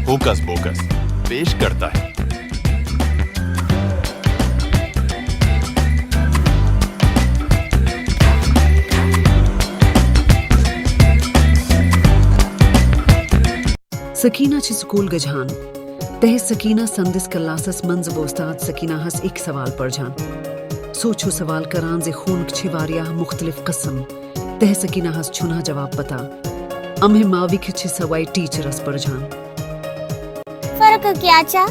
Hoax پوکس پیش کرتا ہے۔ سکینہ چھ سکول گجان تہ سکینہ سندس کلاسس منز بو استاد سکینہ ہس ایک سوال پرجان سوچو سوال کران زِ خونک چھ واریاہ مختلف قسم تہ سکینہ ہس چھنا جواب پتا امہ ماوک چھ سوائی ٹیچرس پرجان فرق کیا چا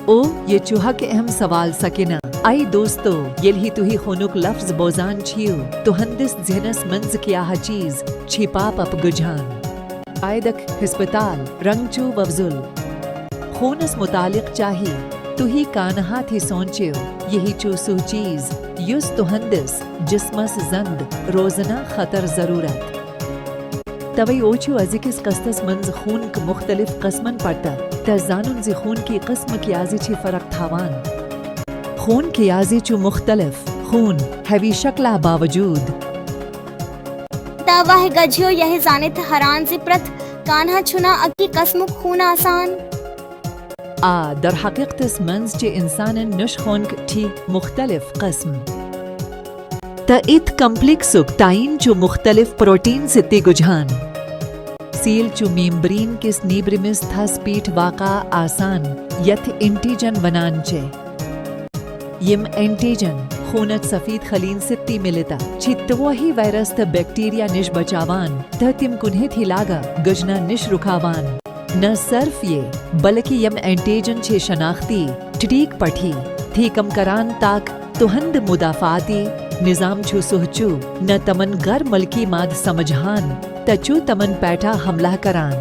او یہ چوہک اہم سوال سکینہ آئی دوستو یلہی توہی خونک لفظ بوزان چھیو تو ہندس ذہنس منز کیا چیز چھپا پپ گجان آئدک ہسپتال رنگ چو وفضل خونس متعلق چاہی تو ہی کانہا تھی سونچیو یہی چو سو چیز یس تو ہندس جسمس زند روزنہ خطر ضرورت توی اوچو ازکس قسطس منز خون کا مختلف قسمن پڑتا تزانن زی خون کی قسم کیازی چی فرق تھاوان خون کیازی چو مختلف خون ہیوی شکلہ باوجود واہ گجھیو یہ زانت حران زی پرت کانہا چھنا اکی قسمک خون آسان در حقیقتس منز چے انسان نش خونک تھی مختلف قسم تا ایت کمپلیکسک تائین چو مختلف پروٹین ستی گجھان سیل چو میمبرین کس نیبرمس تھس پیٹ واقع آسان یت انٹیجن ونان چے یم انٹیجن خونت سفید خلین ستی ملتا چھ توہی وائرس تا بیکٹیریا نش بچاوان تا تم کنہ تھی لاگا گجنا نش رکاوان نہ صرف یہ بلکہ یم انٹیجن چھ شناختی ٹھیک پٹھی تھی کم کران تاک تہند مدافعاتی نظام چھو سہچو نہ تمن غیر ملکی ماد سمجھان تچو تمن پیٹھا حملہ کران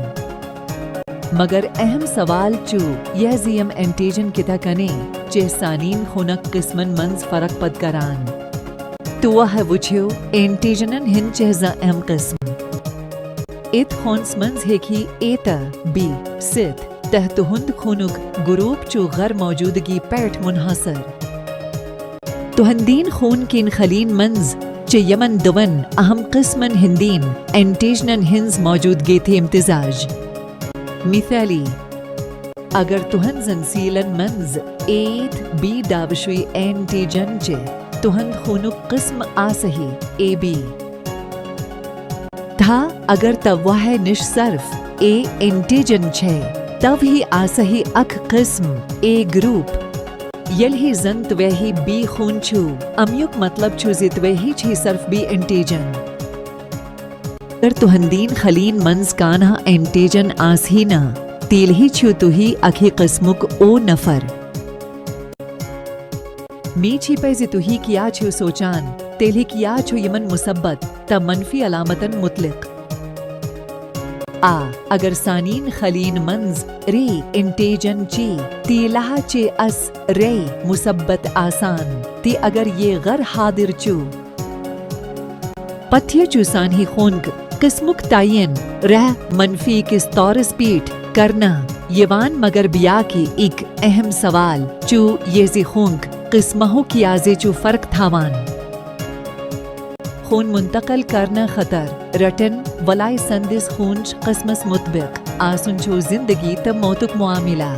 مگر اہم سوال چو یہ زیم انٹیجن کتا کنے چہ سانین خونک قسمن منز فرق پد کران تو وہ وچھو انٹیجنن ہن چہزا اہم قسم ایت خونس منز ہیکی ایتا بی ست تحت ہند خونک گروپ چو غیر موجودگی پیٹ منحصر تہندین خون کین خلین منز چہ یمن دون اہم قسمن ہندین انٹیجنن ہنز موجودگی تھی امتزاج مثالی اگر تہند زنسیلن منز ایت بی داوشوی انٹیجن چے تہند خونک قسم آسہی اے بی تھا اگر تواہ نش صرف اے انٹیجن چھے تب ہی آسہی اک قسم اے گروپ یلہی زنت ویہی بی خون چھو امیوک مطلب چھو زت ویہی چھی صرف بی انٹیجن اگر تہندین خلین منز کانہا انٹیجن آس ہی نہ تیل ہی چھو تو ہی اکھی قسمک او نفر می چھی پیزی تو ہی کیا چھو سوچان تیل ہی کیا چھو یمن مثبت تا منفی علامتن مطلق اگر سانین خلین منز ری انٹیجن چی تی لہا چے اس ری مثبت آسان تی اگر یہ غیر حاضر چو پتھیا چو سانہی خونک قسمک تعین رہ منفی کس طور سپیٹ کرنا یوان مگر بیا کی ایک اہم سوال چو یہ خونک قسمہو کی آزے چو فرق تھاوان خون منتقل کرنا خطر رٹن ولائی سندس خونچ قسمس مطبق آسن چو زندگی تا موتک معاملہ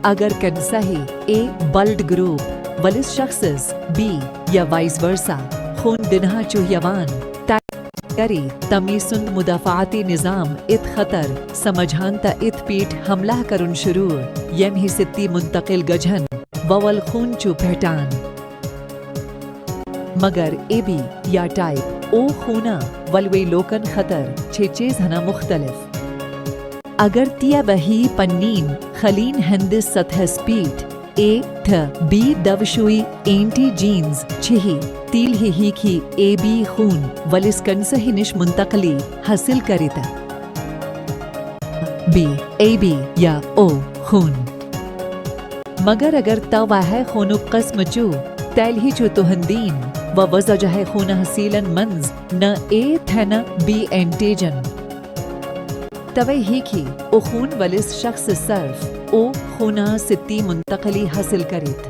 اگر کنسہی اے بلڈ گروپ ولس شخصس بی یا وائس ورسا خون دنہا چو یوان کری تمی سند مدافعاتی نظام ات خطر سمجھان تا ات پیٹ حملہ کرن شروع یم ہی ستی منتقل گجھن وول خون چو پہٹان مگر اے بی یا ٹائپ او خونا ولوی لوکن خطر چھ چیز ہنا مختلف اگر تیا وہی پنین خلین ہندس سطح سپیٹ اے تھ بی دوشوی اینٹی جینز چھہی تیل ہی کی اے بی خون ولس کنسہی نش منتقلی حاصل کریتا بی اے بی یا او خون مگر اگر تواہ خونک قسم چو تیل ہی چو تہندین و وزجہ خون حسیلن منز نہ اے تھے نہ بی انٹیجن توے ہی کی او خون ولس شخص صرف او خونا ستی منتقلی حاصل کریت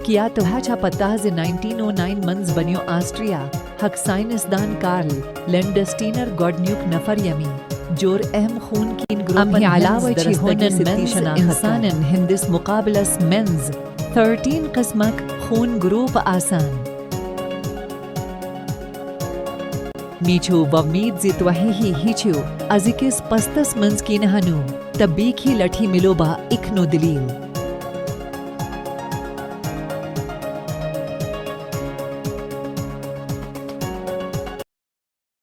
کیا توہا چھا پتہ ز 1909 منز بنیو آسٹریا حق سائنسدان کارل لینڈسٹینر گوڈنیوک نفر یمی جور أهم خون كين جروبن أمهي علاوة هندس شي هون درستك منز ستي إنسان إنسان هندس مقابلس منز 13 قسمك خون جروب آسان میچو ومید زی توحیحی ہیچو ازیکس پستس منز کی نہانو تبیک ہی لٹھی ملو با اکنو دلیل